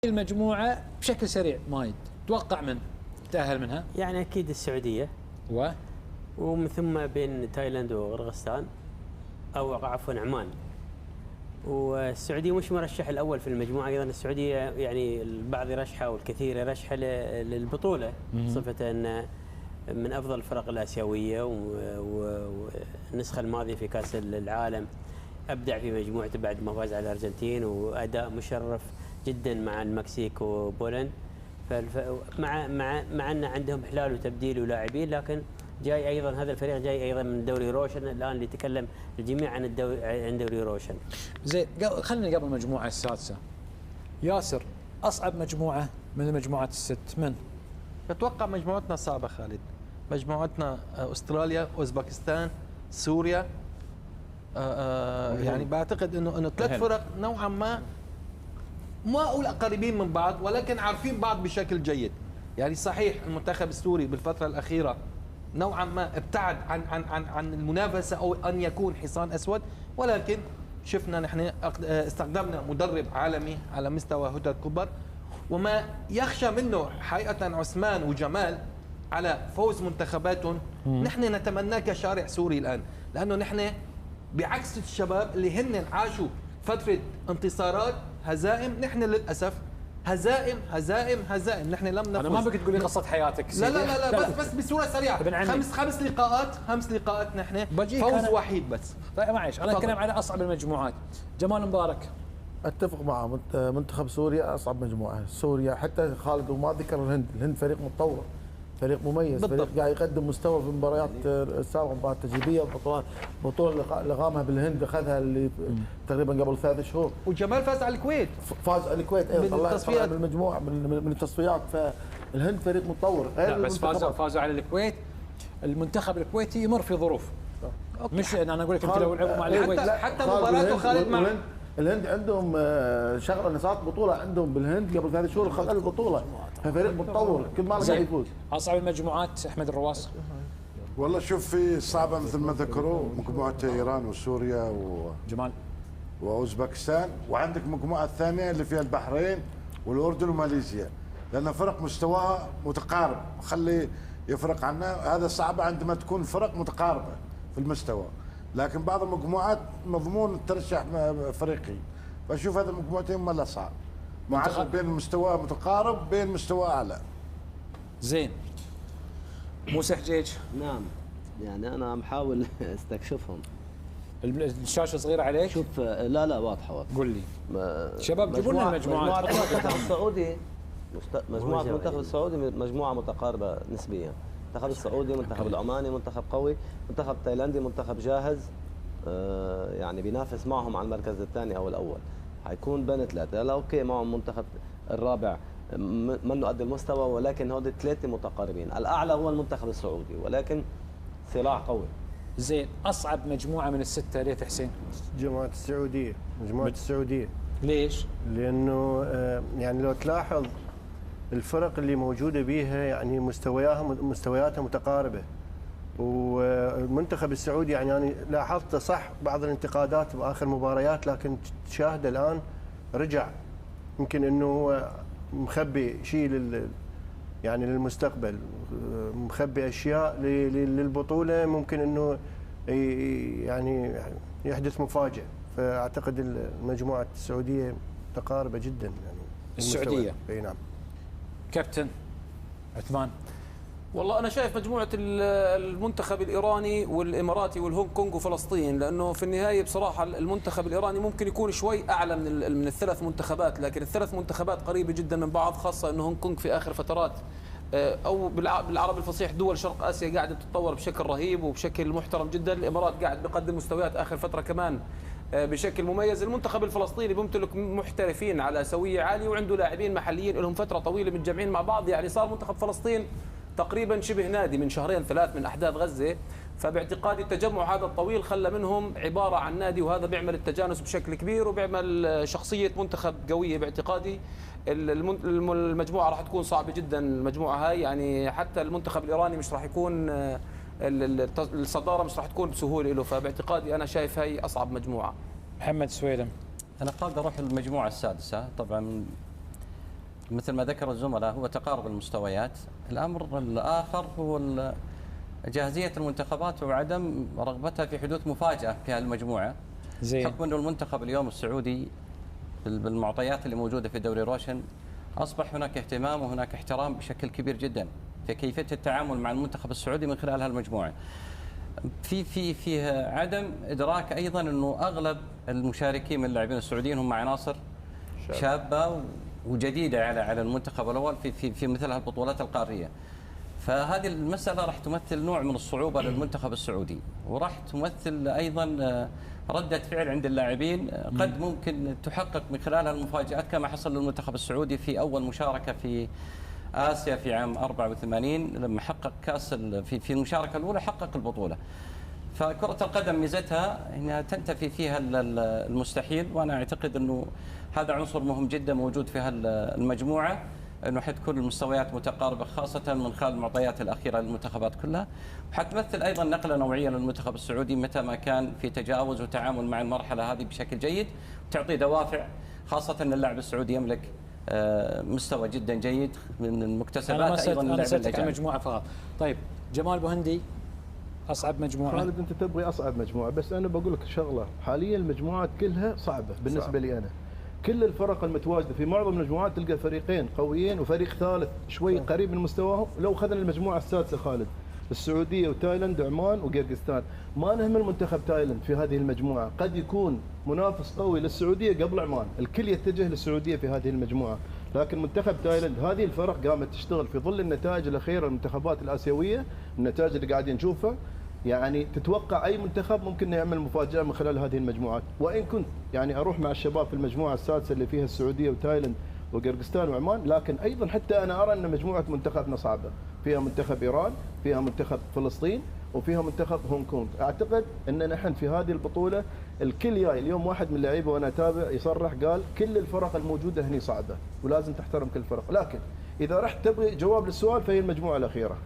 المجموعة بشكل سريع مايد توقع من تأهل منها؟ يعني اكيد السعوديه ومن ثم بين تايلاند وقرغستان او عفوا عمان. والسعوديه مش مرشح الاول في المجموعه، ايضا السعوديه يعني البعض يرشحها والكثير يرشحها للبطوله صفه ان من افضل الفرق الاسيويه والنسخه الماضيه في كاس العالم ابدع في مجموعته بعد ما فاز على الارجنتين، واداء مشرف جدا مع المكسيك وبولند. مع ان عندهم احلال وتبديل ولاعبين، لكن جاي ايضا هذا الفريق جاي ايضا من دوري روشن. الان اللي يتكلم الجميع عن دوري روشن. زين خلينا قبل المجموعه السادسه. ياسر، اصعب مجموعه من المجموعات الست من؟ اتوقع مجموعتنا صعبه خالد. مجموعتنا استراليا، اوزبكستان، سوريا. يعني بعتقد انه ثلاث فرق نوعا ما اقول قريبين من بعض، ولكن عارفين بعض بشكل جيد. يعني صحيح المنتخب السوري بالفتره الاخيره نوعا ما ابتعد عن المنافسه او ان يكون حصان اسود، ولكن شفنا نحن استخدمنا مدرب عالمي على مستوى هدى كوبر، وما يخشى منه حقيقه عثمان وجمال على فوز منتخباتهم. نحن نتمناه كشارع سوري الان، لانه نحن بعكس الشباب اللي هن عاشوا فتره انتصارات هزائم، نحن للاسف هزائم هزائم هزائم. نحن لم نفوز. انا ما بك تقول لي قصه حياتك لا لا لا, لا بس بصوره سريعه. خمس لقاءات نحن فوز وحيد بس. طيب معليش، انا اتكلم على اصعب المجموعات. جمال مبارك. اتفق مع منتخب سوريا اصعب مجموعه. سوريا حتى خالد وما ذكر الهند فريق متطور، فريق مميز، فريق قاعد يقدم مستوى في المباريات السابقه، مباريات تجريبيه، بطوله اللي قامها بالهند اخذها اللي تقريبا قبل 3 شهور. وجمال فاز على الكويت. فاز على الكويت ايضا، طلع من المجموعه من التصفيات. فالهند فريق متطور. لا بس فازوا على الكويت. المنتخب الكويتي يمر في ظروف. مش انا اقول لك انت لو لعبوا مع الكويت حتى مباراته خالد مع الهند عندهم شغله نسات بطوله عندهم بالهند قبل 3 شهور خذوا البطوله. ففريق متطور كل ما قاعد يفوز. اصعب المجموعات احمد الرواس. والله شوف، في صعبه مثل ما ذكروا مجموعه ايران وسوريا جمال واوزبكستان، وعندك مجموعه الثانيه اللي فيها البحرين والاردن وماليزيا، لان فرق مستواها متقارب. خلي يفرق عنا، هذا صعب عندما تكون فرق متقاربه في المستوى. لكن بعض المجموعات مضمون ترشح فريقي، فاشوف هذه المجموعتين ما لها صعب، معرض بين مستوى متقارب بين مستوى اعلى. زين. موسى حجيج. نعم، يعني انا محاول استكشفهم. الشاشه صغيره عليك؟ شوف، لا واضحه. قول لي شباب جيبوا لنا المجموعات. مجموعه المنتخب السعودي مجموعه المنتخب السعودي مجموعه متقاربه نسبيا. المنتخب السعودي منتخب العماني منتخب قوي، منتخب تايلاندي منتخب جاهز، يعني بينافس معهم على المركز الثاني او الاول. حيكون بين 3. لا اوكي، معهم منتخب الرابع منه قد المستوى، ولكن هودي 3 متقاربين. الاعلى هو المنتخب السعودي، ولكن صراع قوي. زين، اصعب مجموعه من السته ريت حسين؟ مجموعه السعوديه. السعوديه ليش؟ لانه يعني لو تلاحظ الفرق اللي موجوده بيها يعني مستوياتها متقاربه. والمنتخب السعودي يعني أنا لاحظت صح بعض الانتقادات باخر مباريات، لكن تشاهد الان رجع. يمكن انه هو مخبي شيء يعني للمستقبل، مخبي اشياء للبطوله، ممكن انه يعني يحدث مفاجاه. فاعتقد المجموعه السعوديه متقاربه جدا يعني. السعوديه. اي نعم. كابتن عثمان. والله أنا شايف مجموعة المنتخب الإيراني والإماراتي والهونغ كونغ وفلسطين، لأنه في النهاية بصراحة المنتخب الإيراني ممكن يكون شوي أعلى من الثلاث منتخبات، لكن الثلاث منتخبات قريبة جدا من بعض، خاصة أنه هونغ كونغ في آخر فترات أو بالعربي الفصيح دول شرق آسيا قاعدة تتطور بشكل رهيب وبشكل محترم جدا. الإمارات قاعد بيقدم مستويات آخر فترة كمان بشكل مميز. المنتخب الفلسطيني بيمتلك محترفين على سوية عالية، وعنده لاعبين محليين لهم فترة طويلة متجمعين مع بعض. يعني صار منتخب فلسطين تقريبا شبه نادي من 2-3 من أحداث غزة. فباعتقادي التجمع هذا الطويل خلى منهم عبارة عن نادي، وهذا بيعمل التجانس بشكل كبير وبيعمل شخصية منتخب قوية. باعتقادي المجموعة راح تكون صعبة جدا المجموعة هاي. يعني حتى المنتخب الإيراني مش راح يكون الصدارة مش راح تكون بسهولة له. فباعتقادي أنا شايف هاي أصعب مجموعة. محمد سويلم. أنا قاعد أروح المجموعة السادسة. طبعا مثل ما ذكر الزملاء هو تقارب المستويات. الأمر الآخر هو جاهزية المنتخبات وعدم رغبتها في حدوث مفاجأة في هالمجموعة. زين. حكم أنه المنتخب اليوم السعودي بالمعطيات اللي موجودة في دوري روشن أصبح هناك اهتمام وهناك احترام بشكل كبير جدا في كيفية التعامل مع المنتخب السعودي من خلال هالمجموعة. فيه عدم إدراك أيضا أنه أغلب المشاركين من اللاعبين السعوديين هم عناصر شابة وجديدة على المنتخب الأول في مثل هالبطولات القارية. فهذه المسألة راح تمثل نوع من الصعوبة للمنتخب السعودي، وراح تمثل أيضا ردة فعل عند اللاعبين قد ممكن تحقق من خلالها المفاجآت كما حصل للمنتخب السعودي في أول مشاركة في آسيا في عام 84 لما حقق كأس في المشاركة الأولى حقق البطولة. فكرة القدم ميزتها أنها تنتفي فيها المستحيل، وأنا أعتقد أنه هذا عنصر مهم جدا موجود في المجموعة، أنه حتكون المستويات متقاربة خاصة من خلال المعطيات الأخيرة للمنتخبات كلها، وحتمثل أيضا نقلة نوعية للمنتخب السعودي متى ما كان في تجاوز وتعامل مع المرحلة هذه بشكل جيد، وتعطي دوافع خاصة أن اللاعب السعودي يملك مستوى جدا جيد من المكتسبات أيضا أنا سألتك عن اللاعب. مجموعة فقط. طيب جمال بوهندي، أصعب مجموعة. خالد أنت تبغي أصعب مجموعة، بس أنا بقول لك شغلة، حاليا المجموعات كلها صعبة بالنسبة لي أنا. كل الفرق المتواجدة في معظم المجموعات تلقى فريقين قويين وفريق ثالث شوي قريب من مستواهم. لو أخذنا المجموعة السادسة خالد، السعودية وتايلاند وعمان وقرقستان، ما نهمل منتخب تايلاند في هذه المجموعة، قد يكون منافس قوي للسعودية قبل عمان، الكل يتجه للسعودية في هذه المجموعة، لكن منتخب تايلاند هذه الفرق قامت تشتغل في ظل النتائج الأخيرة للمنتخبات الآسيوية، النتائج اللي قاعدين نشوفها، يعني تتوقع أي منتخب ممكن يعمل مفاجأة من خلال هذه المجموعات. وإن كنت يعني أروح مع الشباب في المجموعة السادسة اللي فيها السعودية وتايلاند وقرقستان وعمان، لكن أيضا حتى أنا أرى أن مجموعة منتخبنا صعبة، فيها منتخب إيران، فيها منتخب فلسطين، وفيها منتخب هونغ كونغ. أعتقد أن نحن في هذه البطولة الكل جاي. اليوم واحد من اللعيبة وأنا أتابع يصرح قال كل الفرق الموجودة هني صعبة ولازم تحترم كل الفرق، لكن إذا رحت تبغي جواب للسؤال فهي المجموعة الأخيرة.